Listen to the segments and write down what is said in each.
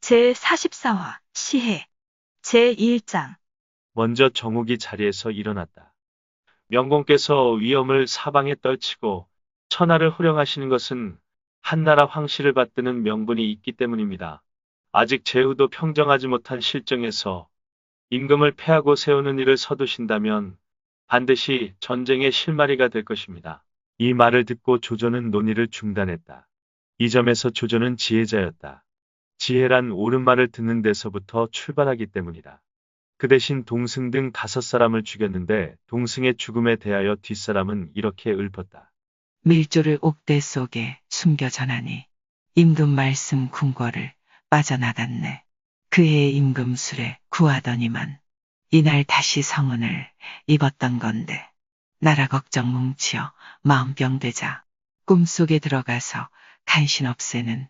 제44화 시해 제1장. 먼저 정욱이 자리에서 일어났다. 명공께서 위엄을 사방에 떨치고 천하를 호령하시는 것은 한나라 황실을 받드는 명분이 있기 때문입니다. 아직 제후도 평정하지 못한 실정에서 임금을 패하고 세우는 일을 서두신다면 반드시 전쟁의 실마리가 될 것입니다. 이 말을 듣고 조조는 논의를 중단했다. 이 점에서 조조는 지혜자였다. 지혜란 옳은 말을 듣는 데서부터 출발하기 때문이다. 그 대신 동승 등 5사람을 죽였는데 동승의 죽음에 대하여 뒷사람은 이렇게 읊었다. 밀조를 옥대 속에 숨겨 전하니 임금 말씀 궁궐을 빠져나갔네. 그의 임금술에 구하더니만 이날 다시 성운을 입었던 건데 나라 걱정 뭉치어 마음병되자 꿈속에 들어가서 간신 없애는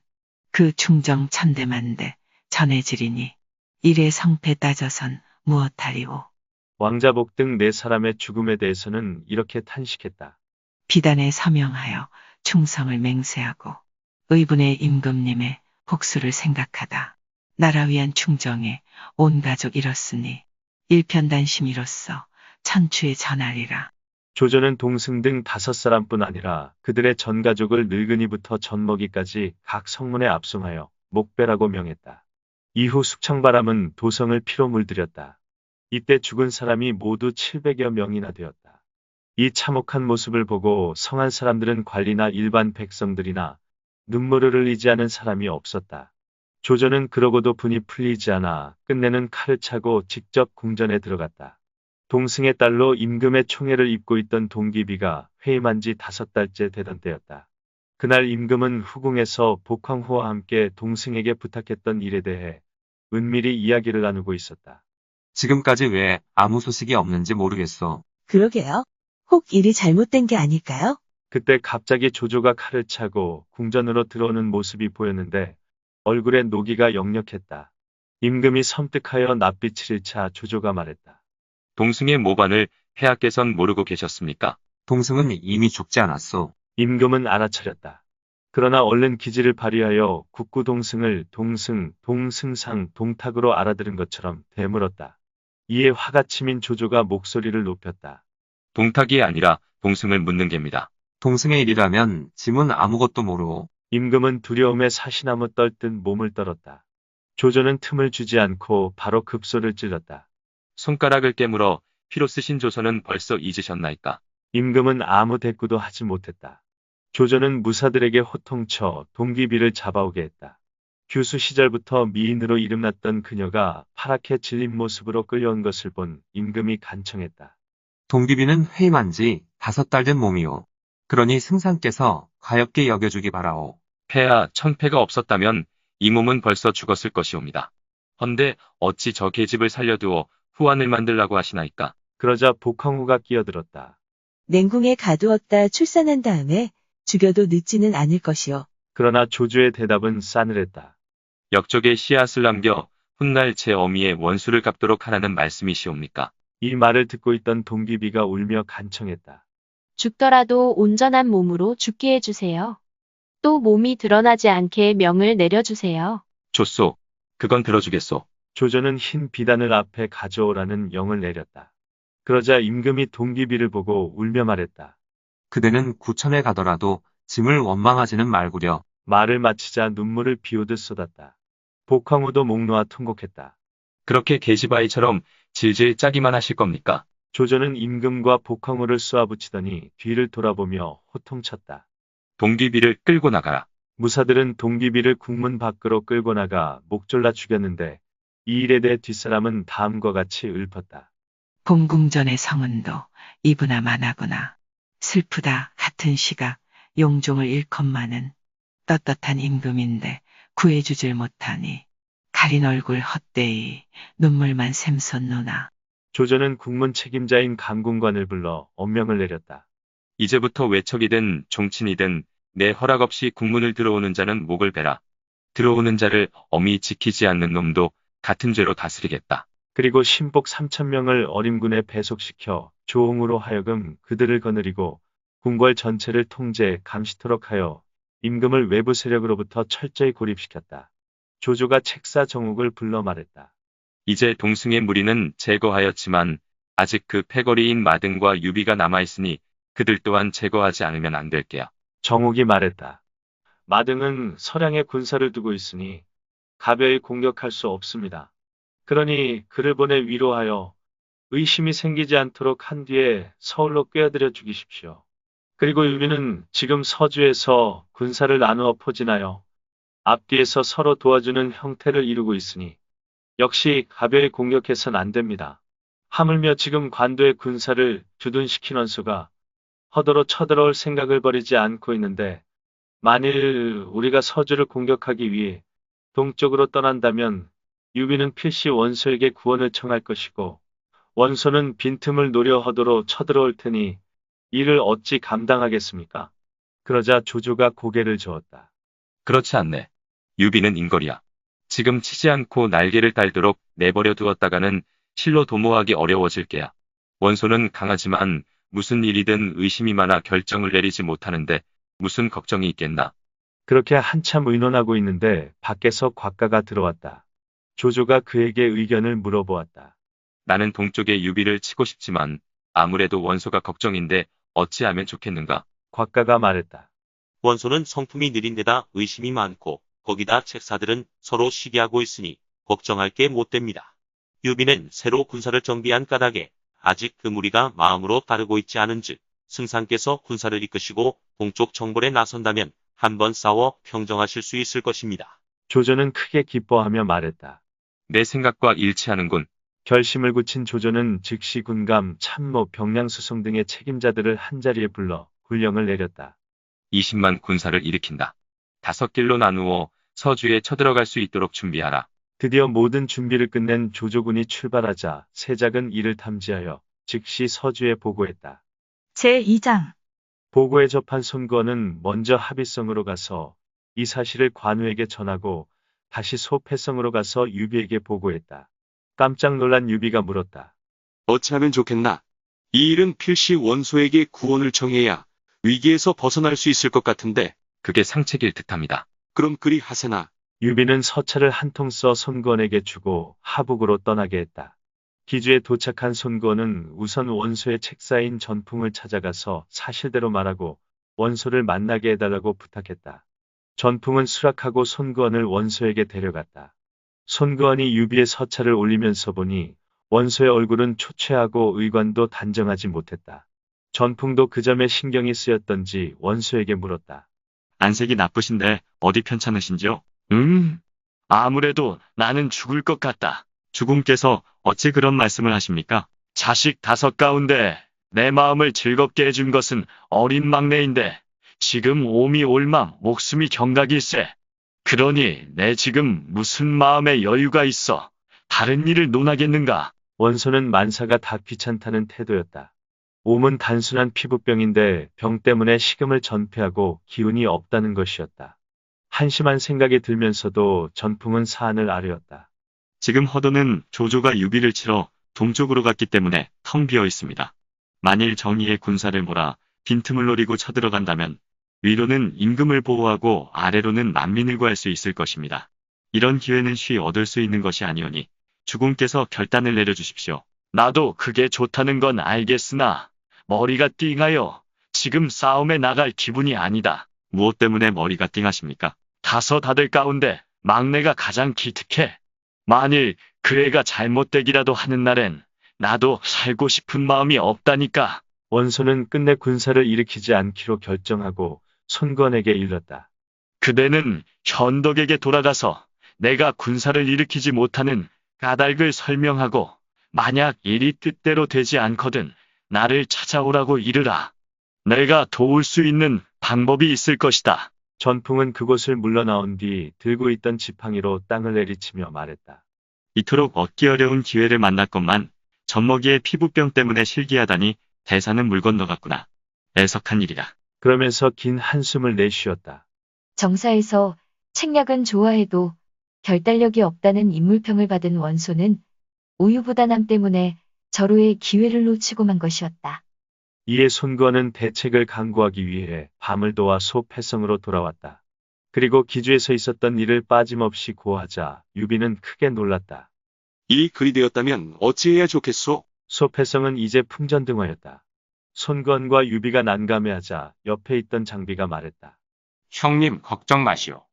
그 충정 천대만대 전해지리니 이래 성패 따져선 무엇하리오. 왕자복 등 4사람의 죽음에 대해서는 이렇게 탄식했다. 비단에 서명하여 충성을 맹세하고 의분의 임금님의 복수를 생각하다. 나라 위한 충정에 온 가족 잃었으니 일편단심이로써 천추에 전하리라. 조조는 동승 등 5사람뿐 아니라 그들의 전 가족을 늙은이부터 젖먹이까지 각 성문에 압송하여 목배라고 명했다. 이후 숙청바람은 도성을 피로 물들였다. 이때 죽은 사람이 모두 700여 명이나 되었다. 이 참혹한 모습을 보고 성한 사람들은 관리나 일반 백성들이나 눈물을 흘리지 않은 사람이 없었다. 조조는 그러고도 분이 풀리지 않아 끝내는 칼을 차고 직접 궁전에 들어갔다. 동승의 딸로 임금의 총애를 입고 있던 동기비가 회임한 지 5달째 되던 때였다. 그날 임금은 후궁에서 복황후와 함께 동승에게 부탁했던 일에 대해 은밀히 이야기를 나누고 있었다. 지금까지 왜 아무 소식이 없는지 모르겠어. 그러게요. 혹 일이 잘못된 게 아닐까요? 그때 갑자기 조조가 칼을 차고 궁전으로 들어오는 모습이 보였는데 얼굴에 노기가 역력했다. 임금이 섬뜩하여 낯빛을 잃자 조조가 말했다. 동승의 모반을 폐하께선 모르고 계셨습니까? 동승은 이미 죽지 않았어. 임금은 알아차렸다. 그러나 얼른 기지를 발휘하여 국구동승을 동승, 동승상, 동탁으로 알아들은 것처럼 되물었다. 이에 화가 치민 조조가 목소리를 높였다. 동탁이 아니라 동승을 묻는 겁니다. 동승의 일이라면 짐은 아무것도 모르오. 임금은 두려움에 사시나무 떨듯 몸을 떨었다. 조조는 틈을 주지 않고 바로 급소를 찔렀다. 손가락을 깨물어 피로 쓰신 조선은 벌써 잊으셨나이까? 임금은 아무 대꾸도 하지 못했다. 조조는 무사들에게 호통쳐 동기비를 잡아오게 했다. 규수 시절부터 미인으로 이름났던 그녀가 파랗게 질린 모습으로 끌려온 것을 본 임금이 간청했다. 동기비는 회임한 지 5달 된 몸이오. 그러니 승상께서 가엾게 여겨주기 바라오. 폐하 천패가 없었다면 이 몸은 벌써 죽었을 것이옵니다. 헌데 어찌 저 계집을 살려두어 후환을 만들라고 하시나이까? 그러자 복황후가 끼어들었다. 냉궁에 가두었다 출산한 다음에 죽여도 늦지는 않을 것이요. 그러나 조조의 대답은 싸늘했다. 역적의 씨앗을 남겨 훗날 제 어미의 원수를 갚도록 하라는 말씀이시옵니까? 이 말을 듣고 있던 동기비가 울며 간청했다. 죽더라도 온전한 몸으로 죽게 해주세요. 또 몸이 드러나지 않게 명을 내려주세요. 좋소. 그건 들어주겠소. 조조는 흰 비단을 앞에 가져오라는 영을 내렸다. 그러자 임금이 동기비를 보고 울며 말했다. 그대는 구천에 가더라도 짐을 원망하지는 말구려. 말을 마치자 눈물을 비오듯 쏟았다. 복황후도 목 놓아 통곡했다. 그렇게 계집아이처럼 질질 짜기만 하실 겁니까? 조조는 임금과 복황후를 쏘아붙이더니 뒤를 돌아보며 호통쳤다. 동기비를 끌고 나가라. 무사들은 동기비를 국문 밖으로 끌고 나가 목졸라 죽였는데 이 일에 대해 뒷사람은 다음과 같이 읊었다. 봉궁전의 성은도 이브나 마나구나. 슬프다 같은 시각 용종을 잃건만은 떳떳한 임금인데 구해주질 못하니 가린 얼굴 헛되이 눈물만 샘솟노나. 조조는 국문 책임자인 감군관을 불러 엄명을 내렸다. 이제부터 외척이든 종친이든 내 허락 없이 국문을 들어오는 자는 목을 베라. 들어오는 자를 엄히 지키지 않는 놈도 같은 죄로 다스리겠다. 그리고 신복 3,000명을 어림군에 배속시켜 조홍으로 하여금 그들을 거느리고 궁궐 전체를 통제, 감시토록 하여 임금을 외부 세력으로부터 철저히 고립시켰다. 조조가 책사 정옥을 불러 말했다. 이제 동승의 무리는 제거하였지만 아직 그 패거리인 마등과 유비가 남아있으니 그들 또한 제거하지 않으면 안 될게요. 정옥이 말했다. 마등은 서량에 군사를 두고 있으니 가벼이 공격할 수 없습니다. 그러니 그를 보내 위로하여 의심이 생기지 않도록 한 뒤에 서울로 꿰어들여 죽이십시오. 그리고 유비는 지금 서주에서 군사를 나누어 포진하여 앞뒤에서 서로 도와주는 형태를 이루고 있으니 역시 가벼이 공격해선 안 됩니다. 하물며 지금 관도의 군사를 주둔시킨 원수가 허도로 쳐들어올 생각을 버리지 않고 있는데 만일 우리가 서주를 공격하기 위해 동쪽으로 떠난다면 유비는 필시 원소에게 구원을 청할 것이고 원소는 빈틈을 노려 허도로 쳐들어올 테니 이를 어찌 감당하겠습니까? 그러자 조조가 고개를 저었다. 그렇지 않네. 유비는 인거리야. 지금 치지 않고 날개를 달도록 내버려 두었다가는 실로 도모하기 어려워질 게야. 원소는 강하지만 무슨 일이든 의심이 많아 결정을 내리지 못하는데 무슨 걱정이 있겠나. 그렇게 한참 의논하고 있는데 밖에서 곽가가 들어왔다. 조조가 그에게 의견을 물어보았다. 나는 동쪽에 유비를 치고 싶지만 아무래도 원소가 걱정인데 어찌하면 좋겠는가. 곽가가 말했다. 원소는 성품이 느린 데다 의심이 많고 거기다 책사들은 서로 시기하고 있으니 걱정할 게 못 됩니다. 유비는 새로 군사를 정비한 까닭에 아직 그 무리가 마음으로 따르고 있지 않은즉 승상께서 군사를 이끄시고 동쪽 정벌에 나선다면 한번 싸워 평정하실 수 있을 것입니다. 조조는 크게 기뻐하며 말했다. 내 생각과 일치하는군. 결심을 굳힌 조조는 즉시 군감, 참모, 병량수송 등의 책임자들을 한자리에 불러 군령을 내렸다. 20만 군사를 일으킨다. 5길로 나누어 서주에 쳐들어갈 수 있도록 준비하라. 드디어 모든 준비를 끝낸 조조군이 출발하자 세작은 이를 탐지하여 즉시 서주에 보고했다. 제2장. 보고에 접한 손권은 먼저 합의성으로 가서 이 사실을 관우에게 전하고 다시 소패성으로 가서 유비에게 보고했다. 깜짝 놀란 유비가 물었다. 어찌하면 좋겠나? 이 일은 필시 원소에게 구원을 청해야 위기에서 벗어날 수 있을 것 같은데 그게 상책일 듯합니다. 그럼 그리 하세나. 유비는 서차를 한 통 써 손권에게 주고 하북으로 떠나게 했다. 기주에 도착한 손권은 우선 원소의 책사인 전풍을 찾아가서 사실대로 말하고 원소를 만나게 해달라고 부탁했다. 전풍은 수락하고 손권을 원소에게 데려갔다. 손권이 유비의 서차를 올리면서 보니 원소의 얼굴은 초췌하고 의관도 단정하지 못했다. 전풍도 그 점에 신경이 쓰였던지 원소에게 물었다. 안색이 나쁘신데 어디 편찮으신지요? 아무래도 나는 죽을 것 같다. 주공께서 어찌 그런 말씀을 하십니까? 자식 5 가운데 내 마음을 즐겁게 해준 것은 어린 막내인데 지금 오미 올망 목숨이 경각일세. 그러니 내 지금 무슨 마음에 여유가 있어 다른 일을 논하겠는가? 원소는 만사가 다 귀찮다는 태도였다. 옴은 단순한 피부병인데 병 때문에 식음을 전폐하고 기운이 없다는 것이었다. 한심한 생각이 들면서도 전풍은 사안을 아뢰었다. 지금 허도는 조조가 유비를 치러 동쪽으로 갔기 때문에 텅 비어 있습니다. 만일 정의의 군사를 몰아 빈틈을 노리고 쳐들어간다면 위로는 임금을 보호하고 아래로는 만민을 구할 수 있을 것입니다. 이런 기회는 쉬 얻을 수 있는 것이 아니오니 주공께서 결단을 내려주십시오. 나도 그게 좋다는 건 알겠으나 머리가 띵하여 지금 싸움에 나갈 기분이 아니다. 무엇 때문에 머리가 띵하십니까? 5 아들 가운데 막내가 가장 기특해. 만일 그 애가 잘못되기라도 하는 날엔 나도 살고 싶은 마음이 없다니까. 원소는 끝내 군사를 일으키지 않기로 결정하고 손권에게 일렀다. 그대는 현덕에게 돌아가서 내가 군사를 일으키지 못하는 까닭을 설명하고 만약 일이 뜻대로 되지 않거든 나를 찾아오라고 이르라. 내가 도울 수 있는 방법이 있을 것이다. 전풍은 그곳을 물러나온 뒤 들고 있던 지팡이로 땅을 내리치며 말했다. 이토록 얻기 어려운 기회를 만났건만 젖먹이의 피부병 때문에 실기하다니 대사는 물 건너갔구나. 애석한 일이라. 그러면서 긴 한숨을 내쉬었다. 정사에서 책략은 좋아해도 결단력이 없다는 인물평을 받은 원소는 우유부단함 때문에 절호의 기회를 놓치고 만 것이었다. 이에 손권은 대책을 강구하기 위해 밤을 도와 소패성으로 돌아왔다. 그리고 기주에서 있었던 일을 빠짐없이 고하자 유비는 크게 놀랐다. 이 글이 되었다면 어찌해야 좋겠소? 소패성은 이제 풍전등화였다. 손건과 유비가 난감해하자 옆에 있던 장비가 말했다. 형님 걱정 마시오.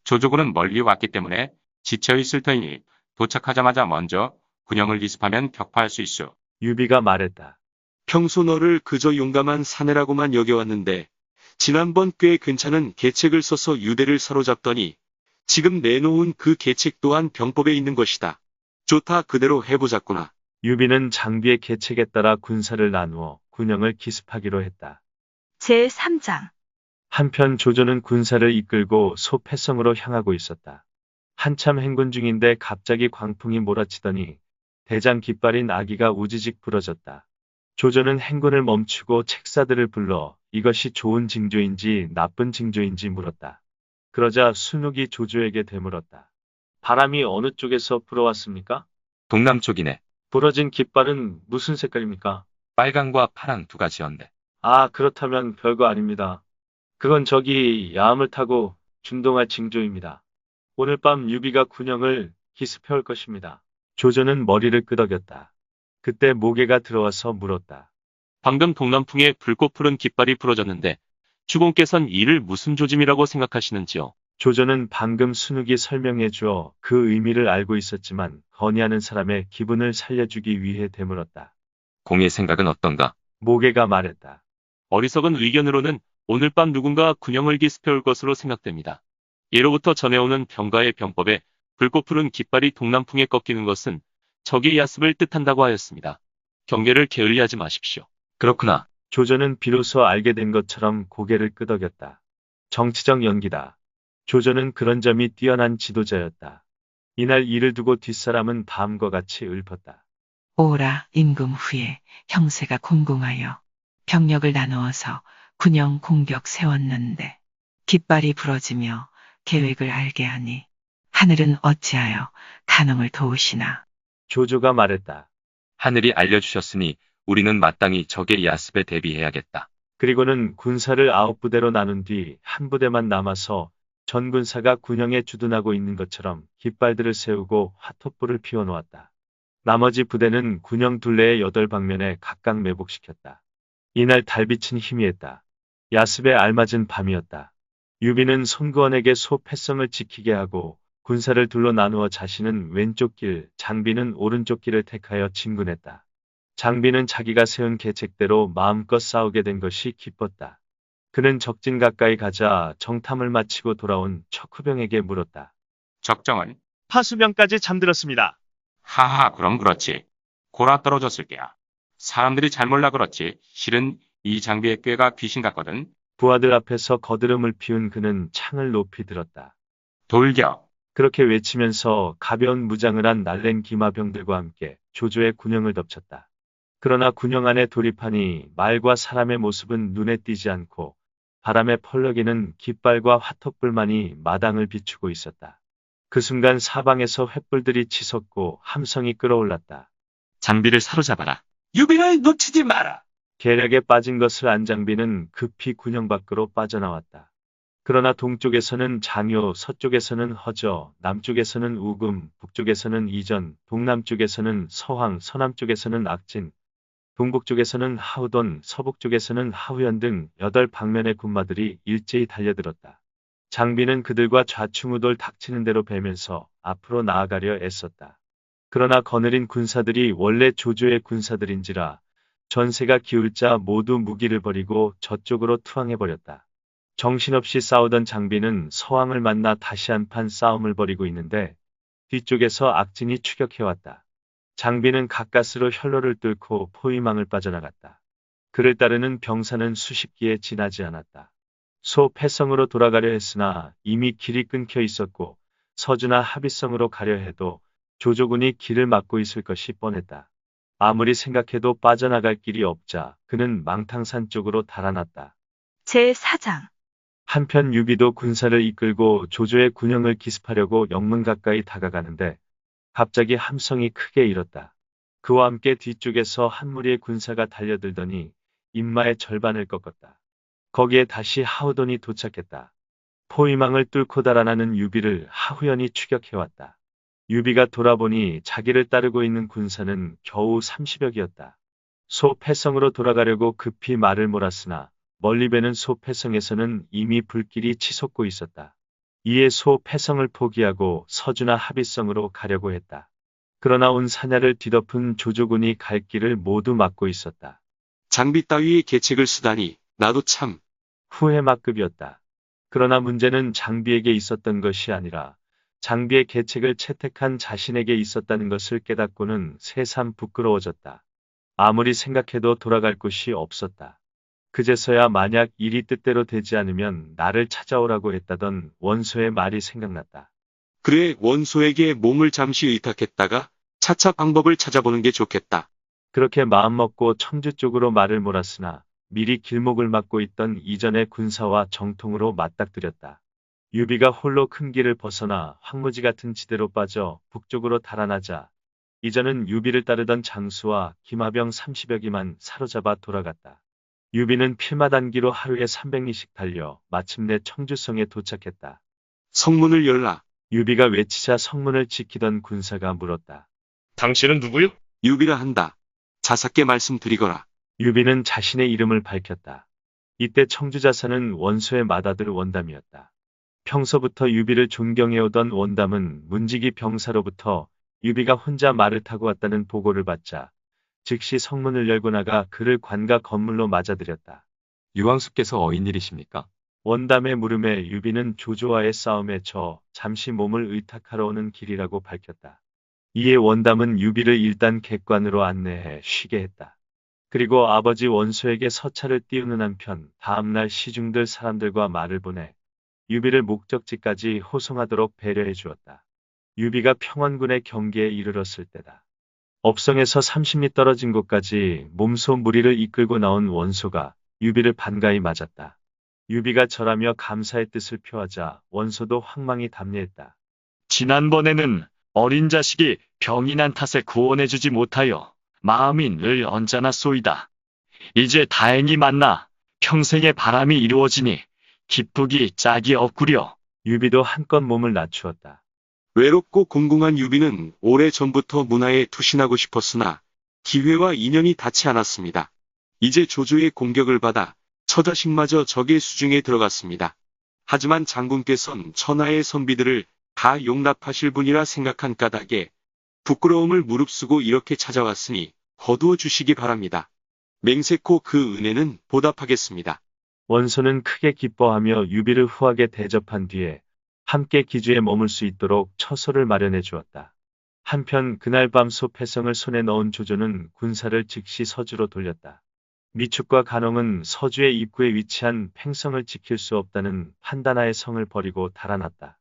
조조군은 멀리 왔기 때문에 지쳐 있을 터이니 도착하자마자 먼저 군영을 기습하면 격파할 수 있어. 유비가 말했다. 평소 너를 그저 용감한 사내라고만 여겨왔는데 지난번 꽤 괜찮은 계책을 써서 유대를 사로잡더니 지금 내놓은 그 계책 또한 병법에 있는 것이다. 좋다, 그대로 해보자꾸나. 유비는 장비의 계책에 따라 군사를 나누어 군영을 기습하기로 했다. 제3장. 한편 조조는 군사를 이끌고 소패성으로 향하고 있었다. 한참 행군 중인데 갑자기 광풍이 몰아치더니 대장 깃발인 아기가 우지직 부러졌다. 조조는 행군을 멈추고 책사들을 불러 이것이 좋은 징조인지 나쁜 징조인지 물었다. 그러자 순욱이 조조에게 되물었다. 바람이 어느 쪽에서 불어왔습니까? 동남쪽이네. 부러진 깃발은 무슨 색깔입니까? 빨강과 파랑 두 가지였네. 아, 그렇다면 별거 아닙니다. 그건 저기 야함을 타고 준동할 징조입니다. 오늘 밤 유비가 군영을 기습해올 것입니다. 조조는 머리를 끄덕였다. 그때 모개가 들어와서 물었다. 방금 동남풍에 불꽃 푸른 깃발이 부러졌는데 주공께선 이를 무슨 조짐이라고 생각하시는지요? 조조는 방금 순욱이 설명해 주어 그 의미를 알고 있었지만 건의하는 사람의 기분을 살려주기 위해 되물었다. 공의 생각은 어떤가? 모개가 말했다. 어리석은 의견으로는 오늘 밤 누군가 군영을 기습해올 것으로 생각됩니다. 예로부터 전해오는 병가의 병법에 불꽃 푸른 깃발이 동남풍에 꺾이는 것은 적의 야습을 뜻한다고 하였습니다. 경계를 게을리하지 마십시오. 그렇구나. 조조는 비로소 알게 된 것처럼 고개를 끄덕였다. 정치적 연기다. 조조는 그런 점이 뛰어난 지도자였다. 이날 일을 두고 뒷사람은 다음과 같이 읊었다. 오라 임금 후에 형세가 공공하여 병력을 나누어서 군영 공격 세웠는데 깃발이 부러지며 계획을 알게 하니 하늘은 어찌하여 간흥을 도우시나. 조조가 말했다. 하늘이 알려주셨으니 우리는 마땅히 적의 야습에 대비해야겠다. 그리고는 군사를 9부대로 나눈 뒤 한 부대만 남아서 전 군사가 군영에 주둔하고 있는 것처럼 깃발들을 세우고 화텄불을 피워놓았다. 나머지 부대는 군영 둘레의 8방면에 각각 매복시켰다. 이날 달빛은 희미했다. 야습에 알맞은 밤이었다. 유비는 손구원에게 소패성을 지키게 하고 군사를 둘로 나누어 자신은 왼쪽 길, 장비는 오른쪽 길을 택하여 진군했다. 장비는 자기가 세운 계책대로 마음껏 싸우게 된 것이 기뻤다. 그는 적진 가까이 가자 정탐을 마치고 돌아온 척후병에게 물었다. 적정은? 파수병까지 잠들었습니다. 하하, 그럼 그렇지. 골아 떨어졌을 게야. 사람들이 잘 몰라 그렇지. 실은 이 장비의 꾀가 귀신 같거든. 부하들 앞에서 거드름을 피운 그는 창을 높이 들었다. 돌격! 그렇게 외치면서 가벼운 무장을 한 날랜 기마병들과 함께 조조의 군영을 덮쳤다. 그러나 군영 안에 돌입하니 말과 사람의 모습은 눈에 띄지 않고 바람에 펄럭이는 깃발과 화텄불만이 마당을 비추고 있었다. 그 순간 사방에서 횃불들이 치솟고 함성이 끌어올랐다. 장비를 사로잡아라. 유비를 놓치지 마라! 계략에 빠진 것을 안 장비는 급히 군영 밖으로 빠져나왔다. 그러나 동쪽에서는 장효, 서쪽에서는 허저, 남쪽에서는 우금, 북쪽에서는 이전, 동남쪽에서는 서황, 서남쪽에서는 악진, 동북쪽에서는 하우돈, 서북쪽에서는 하우연 등 8방면의 군마들이 일제히 달려들었다. 장비는 그들과 좌충우돌 닥치는 대로 베면서 앞으로 나아가려 애썼다. 그러나 거느린 군사들이 원래 조조의 군사들인지라 전세가 기울자 모두 무기를 버리고 저쪽으로 투항해버렸다. 정신없이 싸우던 장비는 서황을 만나 다시 한판 싸움을 벌이고 있는데 뒤쪽에서 악진이 추격해왔다. 장비는 가까스로 혈로를 뚫고 포위망을 빠져나갔다. 그를 따르는 병사는 수십 기에 지나지 않았다. 소패성으로 돌아가려 했으나 이미 길이 끊겨 있었고 서주나 합의성으로 가려 해도 조조군이 길을 막고 있을 것이 뻔했다. 아무리 생각해도 빠져나갈 길이 없자 그는 망탕산 쪽으로 달아났다. 제4장. 한편 유비도 군사를 이끌고 조조의 군영을 기습하려고 영문 가까이 다가가는데 갑자기 함성이 크게 일었다. 그와 함께 뒤쪽에서 한 무리의 군사가 달려들더니 인마의 절반을 꺾었다. 거기에 다시 하우돈이 도착했다. 포위망을 뚫고 달아나는 유비를 하우연히 추격해왔다. 유비가 돌아보니 자기를 따르고 있는 군사는 겨우 30여기였다. 소패성으로 돌아가려고 급히 말을 몰았으나 멀리 배는 소패성에서는 이미 불길이 치솟고 있었다. 이에 소패성을 포기하고 서주나 합의성으로 가려고 했다. 그러나 온 사냐를 뒤덮은 조조군이 갈 길을 모두 막고 있었다. 장비 따위의 계책을 쓰다니 나도 참. 후회막급이었다. 그러나 문제는 장비에게 있었던 것이 아니라 장비의 계책을 채택한 자신에게 있었다는 것을 깨닫고는 새삼 부끄러워졌다. 아무리 생각해도 돌아갈 곳이 없었다. 그제서야 만약 일이 뜻대로 되지 않으면 나를 찾아오라고 했다던 원소의 말이 생각났다. 그래, 원소에게 몸을 잠시 의탁했다가 차차 방법을 찾아보는 게 좋겠다. 그렇게 마음먹고 청주 쪽으로 말을 몰았으나 미리 길목을 막고 있던 이전의 군사와 정통으로 맞닥뜨렸다. 유비가 홀로 큰 길을 벗어나 황무지 같은 지대로 빠져 북쪽으로 달아나자 이전은 유비를 따르던 장수와 김하병 30여기만 사로잡아 돌아갔다. 유비는 필마단기로 하루에 300리씩 달려 마침내 청주성에 도착했다. 성문을 열라. 유비가 외치자 성문을 지키던 군사가 물었다. 당신은 누구요? 유비라 한다. 자사께 말씀드리거라. 유비는 자신의 이름을 밝혔다. 이때 청주자사는 원소의 맏아들 원담이었다. 평소부터 유비를 존경해오던 원담은 문지기 병사로부터 유비가 혼자 말을 타고 왔다는 보고를 받자 즉시 성문을 열고 나가 그를 관가 건물로 맞아들였다. 유왕수께서 어인일이십니까? 원담의 물음에 유비는 조조와의 싸움에 져 잠시 몸을 의탁하러 오는 길이라고 밝혔다. 이에 원담은 유비를 일단 객관으로 안내해 쉬게 했다. 그리고 아버지 원소에게 서차를 띄우는 한편 다음날 시중들 사람들과 말을 보내 유비를 목적지까지 호송하도록 배려해 주었다. 유비가 평원군의 경계에 이르렀을 때다. 업성에서 30리 떨어진 곳까지 몸소 무리를 이끌고 나온 원소가 유비를 반가이 맞았다. 유비가 절하며 감사의 뜻을 표하자 원소도 황망히 답례했다. 지난번에는 어린 자식이 병이 난 탓에 구원해주지 못하여 마음이 늘 언짢았소이다. 이제 다행히 만나 평생의 바람이 이루어지니 기쁘기 짝이 없구려. 유비도 한껏 몸을 낮추었다. 외롭고 공공한 유비는 오래전부터 문화에 투신하고 싶었으나 기회와 인연이 닿지 않았습니다. 이제 조조의 공격을 받아 처자식마저 적의 수중에 들어갔습니다. 하지만 장군께선 천하의 선비들을 다 용납하실 분이라 생각한 까닭에 부끄러움을 무릅쓰고 이렇게 찾아왔으니 거두어 주시기 바랍니다. 맹세코 그 은혜는 보답하겠습니다. 원소는 크게 기뻐하며 유비를 후하게 대접한 뒤에 함께 기주에 머물 수 있도록 처소를 마련해 주었다. 한편 그날 밤 소패성을 손에 넣은 조조는 군사를 즉시 서주로 돌렸다. 미축과 간홍은 서주의 입구에 위치한 팽성을 지킬 수 없다는 판단하에 성을 버리고 달아났다.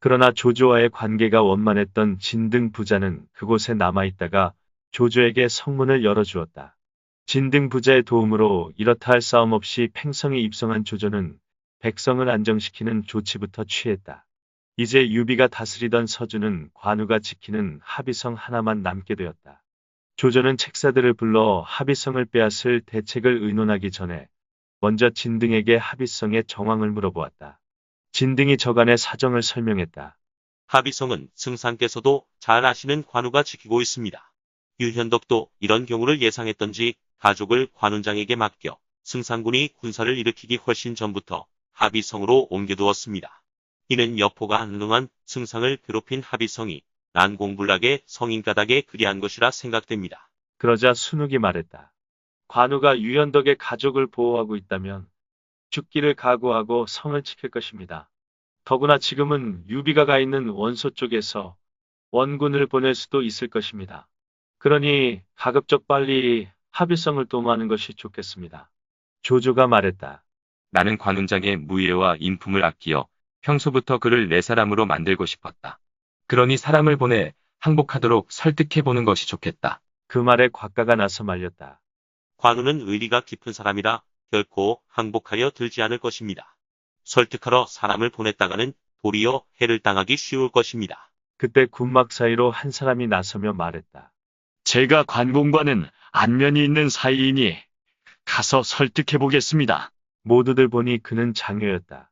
그러나 조조와의 관계가 원만했던 진등 부자는 그곳에 남아있다가 조조에게 성문을 열어주었다. 진등 부자의 도움으로 이렇다 할 싸움 없이 팽성에 입성한 조조는 백성을 안정시키는 조치부터 취했다. 이제 유비가 다스리던 서주는 관우가 지키는 합의성 하나만 남게 되었다. 조조는 책사들을 불러 합의성을 빼앗을 대책을 의논하기 전에 먼저 진등에게 합의성의 정황을 물어보았다. 진등이 저간의 사정을 설명했다. 합의성은 승상께서도 잘 아시는 관우가 지키고 있습니다. 유현덕도 이런 경우를 예상했던지 가족을 관운장에게 맡겨 승상군이 군사를 일으키기 훨씬 전부터 합의성으로 옮겨두었습니다. 이는 여포가 한동안 승상을 괴롭힌 합의성이 난공불락의 성인가닥에 그리한 것이라 생각됩니다. 그러자 순욱이 말했다. 관우가 유현덕의 가족을 보호하고 있다면 죽기를 각오하고 성을 지킬 것입니다. 더구나 지금은 유비가 가 있는 원소 쪽에서 원군을 보낼 수도 있을 것입니다. 그러니 가급적 빨리 합의성을 도모하는 것이 좋겠습니다. 조조가 말했다. 나는 관운장의 무예와 인품을 아끼어 평소부터 그를 내 사람으로 만들고 싶었다. 그러니 사람을 보내 항복하도록 설득해보는 것이 좋겠다. 그 말에 곽가가 나서 말렸다. 관우는 의리가 깊은 사람이라 결코 항복하려 들지 않을 것입니다. 설득하러 사람을 보냈다가는 도리어 해를 당하기 쉬울 것입니다. 그때 군막 사이로 한 사람이 나서며 말했다. 제가 관공과는 안면이 있는 사이이니 가서 설득해보겠습니다. 모두들 보니 그는 장효였다.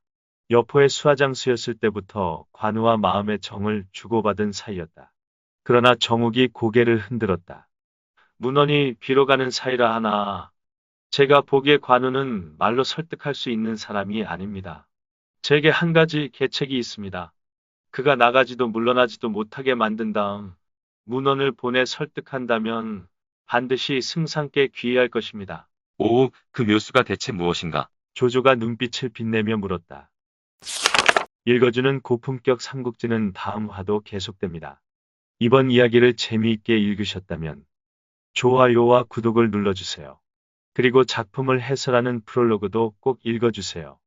여포의 수하장수였을 때부터 관우와 마음의 정을 주고받은 사이였다. 그러나 정욱이 고개를 흔들었다. 문헌이 빌어가는 사이라 하나 제가 보기에 관우는 말로 설득할 수 있는 사람이 아닙니다. 제게 한 가지 계책이 있습니다. 그가 나가지도 물러나지도 못하게 만든 다음 문헌을 보내 설득한다면 반드시 승상께 귀의할 것입니다. 오, 그 묘수가 대체 무엇인가? 조조가 눈빛을 빛내며 물었다. 읽어주는 고품격 삼국지는 다음 화도 계속됩니다. 이번 이야기를 재미있게 읽으셨다면 좋아요와 구독을 눌러주세요. 그리고 작품을 해설하는 프롤로그도 꼭 읽어주세요.